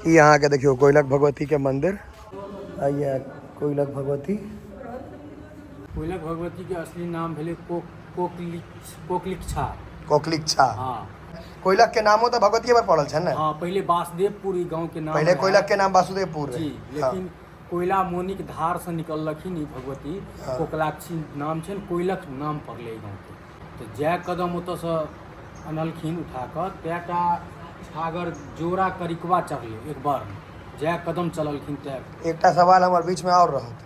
यहाँ के देखियो कोइलख भगवती के मंदिर। आइए कोइलख भगवती। कोइलख भगवती के असली नाम भेले कोकलिक्षा। कोकलिक्षा। हाँ। कोइलख के नामो तो भगवती पर पड़ल है ना। हाँ, पहले वासुदेवपुर ई गांव के नाम पहले कोइलख के नाम वासुदेवपुर जी, लेकिन कोयला मोनी के धार से निकलखिन ई भगवती। कोकलाक्षी नाम छन, कोइलख नाम पड़ले गांव के। तो जय कदम ओत से अनलखिन उठा कर तेटा छागर जोड़ा करिकवा चढ़ले एक बार जय कदम चललखिन। तय एक सवाल हमारे बीच में और रहत,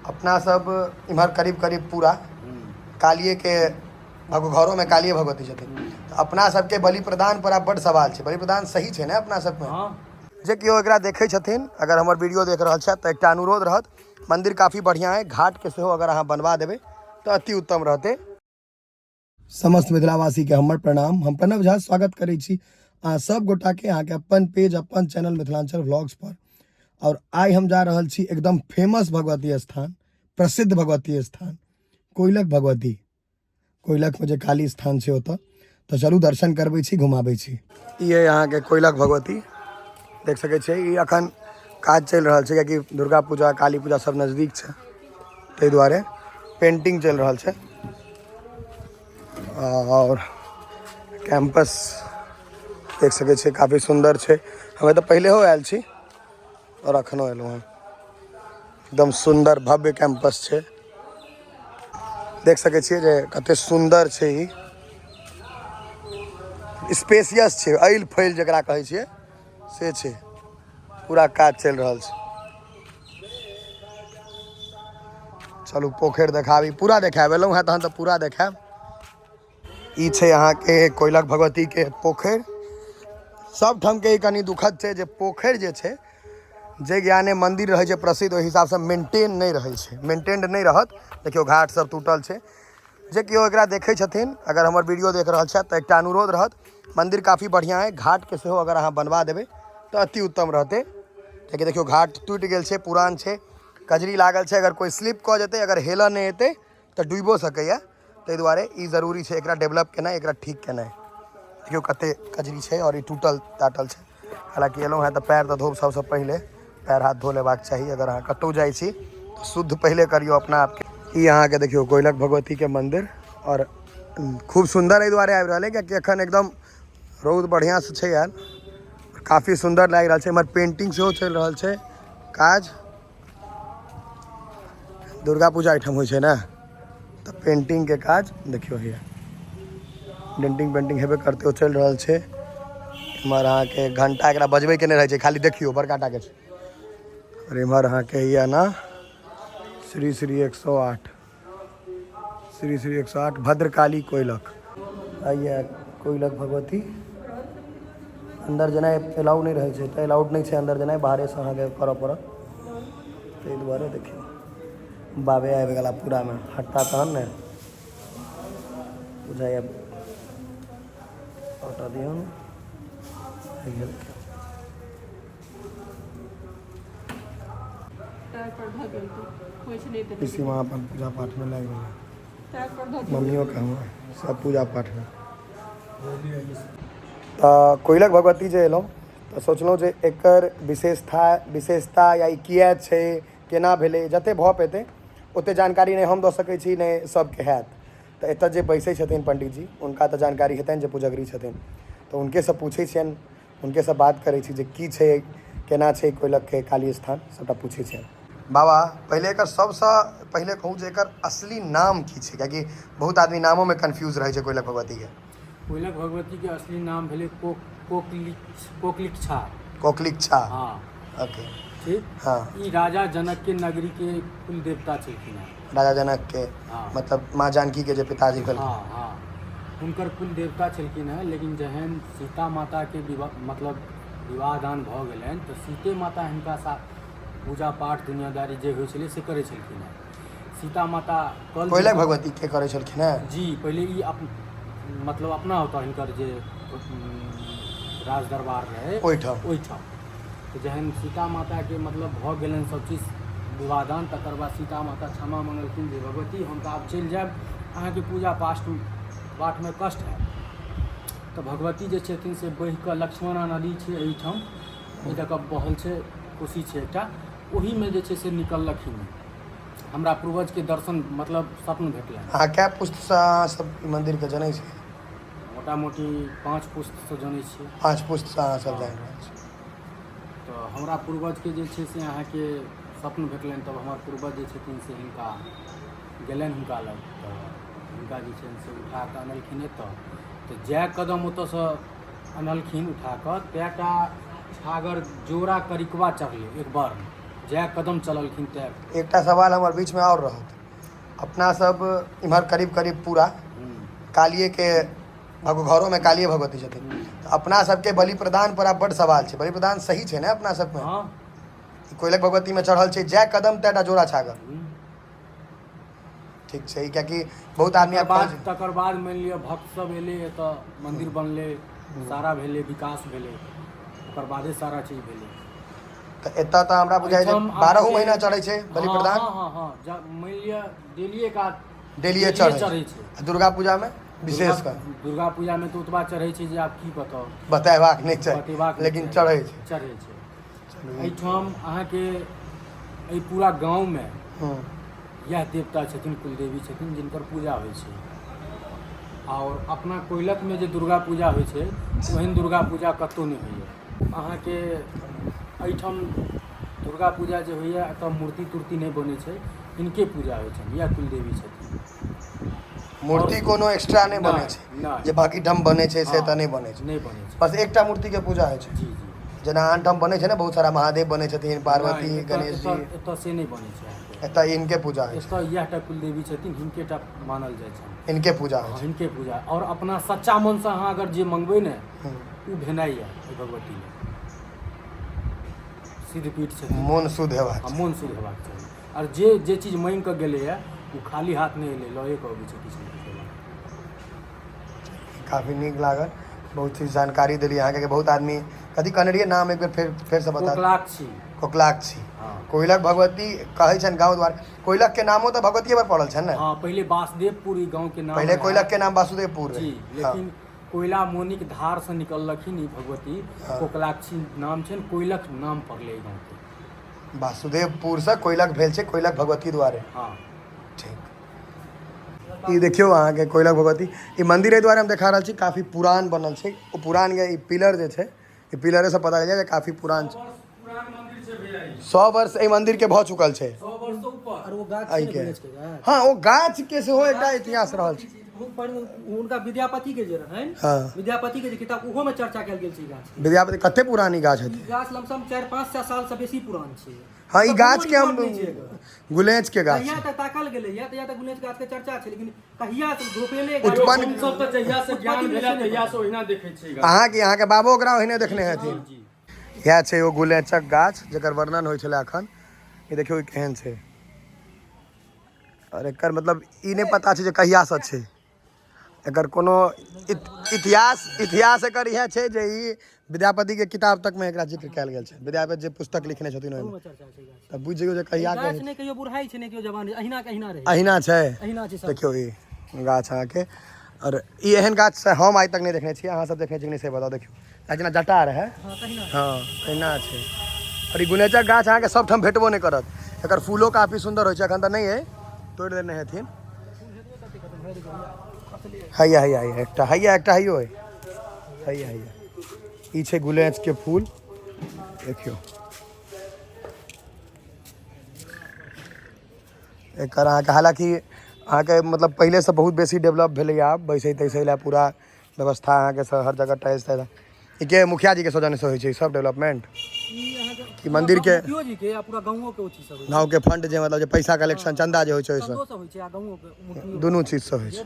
अपना सब इम्हर करीब करीब पूरा कालिए के घरों में कालिए भगवती छथिन, तो अपना सबके बलि प्रदान पर बड़ सवाल है। बलि प्रदान सही है ना अपना सब में? हाँ। जे केओ एकरा देखे छथिन, अगर हमर वीडियो देख रहा है तो एक अनुरोध रहत, मंदिर काफ़ी बढ़िया है, घाट के सेहो अगर अहाँ बनवा देवे तो अति उत्तम रहते। समस्त मिथिलावासी के हमर प्रणाम। हम प्रणव झा स्वागत करै छी अहाँ सब गोटा के अहाँ के अपन पेज अपन चैनल मिथिलांचल व्लॉग्स पर। और आई हम जा रहल छी एकदम फेमस भगवती स्थान, प्रसिद्ध भगवती स्थान कोइलख भगवती। कोइलख में जो काली स्थान है ओत, तो चलू दर्शन करबै छी, घुमाबै छी। ये यहाँ के कोइलख भगवती देख सके छे। ये अखन काज चल रहा है कि दुर्गा पूजा काली पूजा सब नजदीक है, ताहि दुआरे पेंटिंग चल रहा है। और कैंपस देख सके छे काफ़ी सुंदर है। हमें तो पहले हो आयल छी और अखनो एलूँ हैं। एकदम सुंदर भव्य कैंपस है, देख सके छिए जे कते सुंदर है। ई स्पेसियस है, अइल फैल जकरा कहै छिए से है। पूरा काज चल रहा है। चलू पोखर देखाबी, पूरा देखाब एलूँ हैं तहन तो पूरा देखाब। ई छे यहाँ के कोइलख भगवती के पोखर। सब ठाम के कनी दुखद है जे पोखर जे छे, जे ज्ञाने मंदिर रहे प्रसिद्ध ओहि हिसाब से मेंटेन नहीं रहे छे, मेंटेन्ड नहीं रहत। देखियो घाट सब टूटल है। जे केओ एकरा देखे छथिन, अगर हमर वीडियो देख रहा है तो एक अनुरोध रहत, मंदिर काफ़ी बढ़िया है, घाट के सेहो अगर अहाँ बनवा देवे तो अति उत्तम रहते। लेकिन देखियो घाट टूट गेल है, पुरान है, कजरी लागल है। अगर कोई स्लिप कऽ जेतै, अगर हेलऽ नहीं एतै तो डूबो सकैया। ताहि दुआरे ई जरूरी है एकरा डेवलप केनाइ, एकरा ठीक केनाइ। देखियो कते कजरी है और ये टूटल टाटल है। हालांकि एलूँ हैं तो पैर तो धोब, सबसे पहले पैर हाथ धो लेबाक चाहिए। अगर अहाँ कतौ जाइ छी तो शुद्ध पहले करियो अपना आपके। यहाँ के देखियो कोइलख भगवती के मंदिर, और खूब सुंदर एहि दुआरे आबि रहा है कि एखन एकदम रौद बढ़िया से है यार, काफ़ी सुंदर लग रहा है। हमारे पेंटिंग सेहो चल रहा है काज। दुर्गा पूजा एहिठाम होइ छै ना, तो पेंटिंग के काज देखियो है, डेंटिंग पेंटिंग हेबे करते हो चल रहा है। इमहर अहाँ के घंटा एकरा बजबे के नहीं रहे, खाली देखियो बड़का टा के। और इमहर अहाँ के ये ना श्री श्री 108 श्री श्री 108 भद्रकाली कोइलख। आइए कोइलख भगवती। अंदर जेना एलाउ नहीं रहे, तो एलाउड नहीं है अंदर जेना, बाहरे से अहाँ के करऽ पड़त। ताहि दुआरे देखियो बाबे आबि गेला पूरा में, हटता तहन ने बुझाइए। हटा दियौ इसी वहाँ पर पूजा पाठ में लग गया, मम्मियों का हुआ सब पूजा पाठ में। कोइलख भगवती जे एलहुँ तो सोचलहुँ जे एकर विशेषता या किया छै, केना भेलै, जते भऽ पेतै ओते जानकारी नहीं हम दऽ सकै छी, नहीं सबके हैत। तो एतऽ जे बैसै छथिन पंडित जी, उनका तो जानकारी हेतनि जे पूजगरी छथिन, तो उनके से पूछै छियनि, उनके से बात करै छी जे की छै, केना छै कोइलख के काली स्थान, सबटा पूछै छियनि। बाबा पहले एकर सबसे पहले कहूँ जे एकर असली नाम की छै, कियाकि बहुत आदमी नामों में कन्फ्यूज रहे छै कोइलख भगवती के। कोइलख भगवती के असली नाम भेले कोकलिक्षा। कोकलिक्षा। हाँ। ओके ठीक। हाँ। ई राजा जनक के नगरी के कुल देवता छलखिन हैं। राजा जनक के हाँ। मतलब माँ जानकी के जो पिताजी भेल। हाँ हाँ, हुनकर कुल देवता छलखिन हैं। लेकिन जहन सीता माता के विवाह दान भऽ गेलनि, तो सीते माता हिनका साथ पूजा पाठ दुनियादारी जे होइ छलै से करै छलखिन हैं। सीता माता कोइलख भगवती के करै छलखिन हैं जी। पहले ई मतलब अपना होता हिनकर जे राज दरबार रहे ओहिठाम। तो जहन सीता माता के मतलब भऽ गेलनि सब चीज विवादान, तकर बाद सीता माता क्षमा मंगलखिन जे भगवती हम तऽ आब चलि जायब, अहाँके पूजा पाठ में कष्ट है। तो भगवती जे छथिन से बहि कऽ लक्ष्मणा नदी छै एहिठाम, ओहि जगह बहल छै कोसी छै एकटा, ओहीमे जे छै से निकललखिन। हमरा पूर्वजके दर्शन मतलब स्वप्न भेटलनि। अहाँ कए पुस्तसँ अहाँ सब मन्दिरके जनै छी? मोटा मोटी 5 पुस्तसँ जनै छियै। 5 पुस्तसँ अहाँ सब जानि रहल छी। तऽ हमरा पूर्वजके जे छै से अहाँके स्वप्न भेटलनि, तब हमर पूर्वज जे छथिन से हिनका गेलनि हुनका लग, तऽ हुनका जे छै से उठा कऽ अनलखिन एतऽ। तऽ जै कदम ओतऽसँ अनलखिन उठा कऽ, तै टा छागर जोड़ा करिकबा चढ़लै एक बार, जै कदम चललखिन तै। एकटा सवाल हमर बीचमे आओर रहत। अपना सब इम्हर करीब करीब पूरा कालिएके घरों में कालिए भगवती छथिन। तऽ अपना सबके बलि प्रदान पर आब बड्ड सवाल छै। बलि प्रदान सही छै ने अपना सबमे? हाँ। कोइलख भगवतीमे चढ़ल छै जै कदम तैटा जोड़ा छागर। ठीक छै, कियाकि बहुत आदमी तकर बाद मानि लिअ भक्त सब एलै एतऽ, मन्दिर बनलै, सारा भेलै, विकास भेलै, ओकर बादे सारा चीज भेलै। तऽ एतऽ तऽ हमरा बुझाइ छै 12 महीना चढ़ै छै बलि प्रदान। हाँ, मानि लिअ डेलिए का डेलिए चढ़ै छै। दुर्गा पूजामे विशेष कर दुर्गा पूजामे तऽ ओतबा चढ़ै छै जे आब की बताउ, बतेबाक नहि चाही, बतेबाक लेकिन चढ़ै छै। चढ़ै छै। एहिठाम अहाँके एहि पूरा गाँवमे इएह देवता छथिन, कुलदेवी छथिन, जिनकर पूजा होइ छै। और अपना कोइलखमे जे दुर्गा पूजा होइ छै, ओहन दुर्गा पूजा कतहु नहि होइए। अहाँके एहिठाम दुर्गा पूजा जे होइए, एतऽ मूर्ति तूर्ति नहि बनै छै, हिनके पूजा होइ छनि, इएह कुलदेवी छथिन। मूर्ति कोनो एक्स्ट्रा नहि बनै छै, जे बाकी ठाम बनै छै से तऽ नहि बनै छै। नहीं बने। बस एकटा मूर्तिके पूजा होइ छै। जी जी। जेना आन ठाम बनै छै ने, बहुत सारा महादेव बनै छथिन, पार्वती, गणेश जी। एतऽ से नहीं बनै छै। एतऽ इनके पूजा होइ छै। एतऽ इएहटा कुलदेवी छथिन, हिनके टा मानल जाइ छनि। इनके पूजा होइ छै। हिनके पूजा, और अपना सच्चा मनसँ अहाँ अगर जे मंगबै ने, ओ भेनाइए भगवती में। सिद्धपीठ छथिन। मोन शुद्ध हेबाक चाही। मोन शुद्ध हेबाक चाही। और जे चीज मांगि कऽ गेलैए, ओ खाली हाथ नहीं एलै, लए कऽ अबै छै किछु ने किछु। काफ़ी नीक लागल, बहुत चीज जानकारी देली अहाँके। बहुत आदमी कथी कहने रहिए नाम, एक बेर फेर से बता। कोकलाक्षी। कोइलख भगवती कहै छनि गाँव द्वार। कोइलख के नामो तो भगवतीये पर पड़ल छनि ने? हाँ, पहले वासुदेवपुर ई गाँव के नाम। पहले कोइलख के नाम वासुदेवपुर जी, लेकिन कोयला मोनिक धार से निकललखिन ई भगवती, कोकलाक्षी नाम छनि, कोइलख नाम पड़लै ई गाँव के। वासुदेवपुर से कोइलख भेल छै, कोइलख भगवती द्वारे। हाँ ठीक। ई देखियो अहाँ के कोइलख भगवती, ई मंदिर एहि द्वारे हम देखा रहल छी काफी पुरान बनल छै। ओ पुरान ये, ई पिलर जे छै, ई पिलरे से पता चलै छै काफी पुरान छै। 100 वर्ष एहि मंदिर के भऽ चुकल छै। 100 वर्ष से ऊपर। और वो गाछ छै के हाँ, ओ गाछ के सेहो एकटा इतिहास रहल छै। उनका विद्यापति के जे रहनि, विद्यापति के जे किताब, उहो में चर्चा कयल गेल छै गाछ के। विद्यापति कते पुरानी गाछ हेतै? गाछ लमसम 400-500 साल से बेसी पुरान छै। हाँ, ई गाछ के हम गुलेच के गाछ कहिया तक ताकल गेलै या, तहिया तक गुलेच गाछ के चर्चा छै, लेकिन कहिया से रोपेले उत्पन्न हम सब त जहिया से ज्ञान भेलै तहिया से ओहिना देखै छै गाछ। अहाँ के बाबो ओकरा ओहिने देखने हेथिन। इएह छै ओ गुलेचक गाछ जकर वर्णन होइ छलै एखन। ई देखियौ केहन छै, और एकर मतलब ई नहीं पता छै जे कहिया से छै। एकर कोनो इतिहास एकर इएह छै जे ई विद्यापति के किताब तक में एकरा जिक्र कयल गेल छै। विद्यापति जे पुस्तक लिखने छथिन ओहिमे, तब बुझ जइयौ जे कहिया के गाछ ने कहियो बुढ़ाई छै, ने कहियो जवानी, अहिना के अहिना रहै। अहिना छै। अहिना छै सब। देखियौ ई गाछ अहाँ के, और ई एहन गाछ से हम आइ तक नहीं देखने छी। अहाँ सब देखने छी कि नहीं से बताओ। देखियौ जेना जटा रहे, हाँ तहिना छै। और ई गुलेचक गाछ अहाँ के सब ठाम भेटबो नहीं करत। एकर फूलो काफी सुंदर होइ छै। एखन तऽ नहीं है, तोड़ि देने हेथिन। हैया एकटा हैयो है। हैया ई छै गुलेच के फूल। देखियो एकर अहाँ के, हालांकि अहाँ के मतलब पहले से बहुत बेसी डेवलप भेलै। आब बैसै तैसै ला पूरा व्यवस्था अहाँ के हर जगह टाइल्स ई के मुखिया जी के सौजन्य से होइ छै सब डेवलपमेंट। कि मंदिर के जी के पूरा गांवों के ओथी सब गाँव के फंड जे मतलब जे पैसा कलेक्शन चंदा जे होइ छै, दुनू चीज से होइ छै।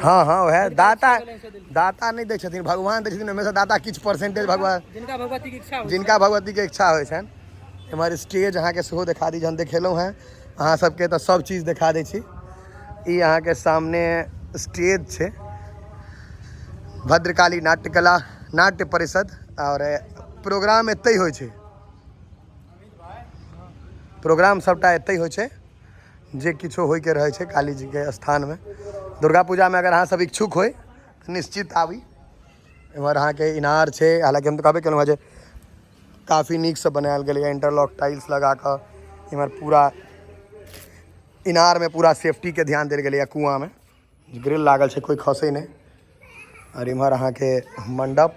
हाँ वह दाता नहीं दै छथिन, भगवान दै छथिन। ओहिमे से दाता किछु परसेंटेज भगवान, जिनका भगवती के इच्छा होइ छनि। एम्हर स्टेज अहाँ के सेहो देखा दी, जहन देखेलहुँ हैं अहाँ सबके तऽ सब चीज देखा दै छी। ई अहाँ के सामने स्टेज छै, भद्रकाली नाट्यकला नाट्य परिषद, और प्रोग्राम एतै होइ छै। प्रोग्राम सबटा एतै होइ छै, जे किछो होइके रहै छै काली जी के स्थान में। दुर्गा पूजा में अगर अहाँ सब इच्छुक होइ तऽ निश्चित आबी। एम्हर अहाँ के इनार छै, हालांकि हम तऽ कहबे केलहुँ जे काफ़ी नीक से बनायल गेलै, इंटरलॉक टाइल्स लगा कऽ इम्हर पूरा इनार में पूरा सेफ्टी के ध्यान देल गेलै, कुआँ में ग्रिल लागल छै, कोई खसे नहीं। और इम्हर अहाँ के मंडप,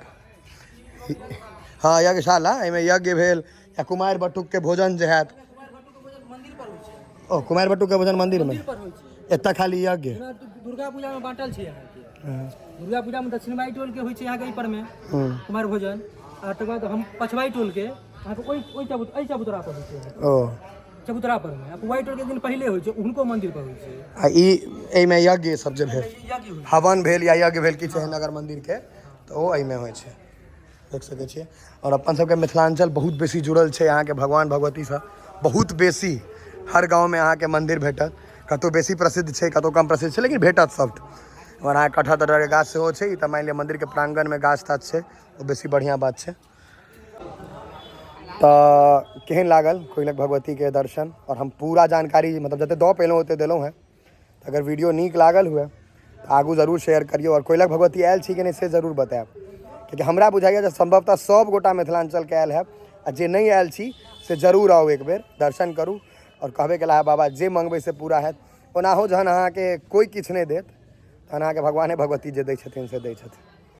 हाँ यज्ञशाला, एहिमे यज्ञ भेल या कुमारि बटुक के भोजन जे हैत। ओ कुमारि बटुक के भोजन मंदिर में, एतऽ खाली यज्ञ। दुर्गा पूजा में बांटल छै यहाँ के। दुर्गा पूजा में दक्षिणवाई टोल के होइ छै यहाँ के पर में कुमार भोजन, और तकर बाद हम पछवाई टोल के यहाँ पे ओई चबूतरा पर होइ छै। ओ चबूतरा पर में पुवाई टोल के दिन पहले होइ छै, उनको मंदिर पर होइ छै। आ ई एहिमे यज्ञ सब जे भेल, हवन भेल या यज्ञ भेल किछु एहन नगर मंदिर के, तो ओ एहिमे होइ छै, देख सकै छियै। और अपन सबके मिथिलांचल बहुत बेसी जुड़ल छै यहाँ के भगवान भगवती से, बहुत बेसी। हर गाँव में अहाँ के मंदिर भेटत, कतौ बेसी प्रसिद्ध छै, कतौ कम प्रसिद्ध छै, लेकिन भेटत सब। और अहाँ कटहर तटहर के गाछ सेहो छै, तऽ मानि लिअ मंदिर के प्रांगण में गाछ ताछ छै, तो बेसी बढ़िया बात छै। तो केहन लागल कोइलख भगवती के दर्शन, और हम पूरा जानकारी मतलब जते दऽ पेलहुँ ओते देलहुँ हैं। अगर वीडियो नीक लागल हुए तो आगू जरूर शेयर करियो, और कोइलख भगवती आयल छी कि नहीं से जरूर बतायब, क्योंकि हमरा बुझाइए जे संभवतः सब गोटा मिथिलांचल के आयल है, आ जे नहीं आयल छी से जरूर आओ, एक बेर दर्शन करूँ। और कहबे केला है बाबा जे मंगबै से पूरा हैत। ओनाहो जहन अहाँके कोई किछु नहीं देत, तहन अहाँके भगवाने भगवती जे दै छथिन से दै छथिन।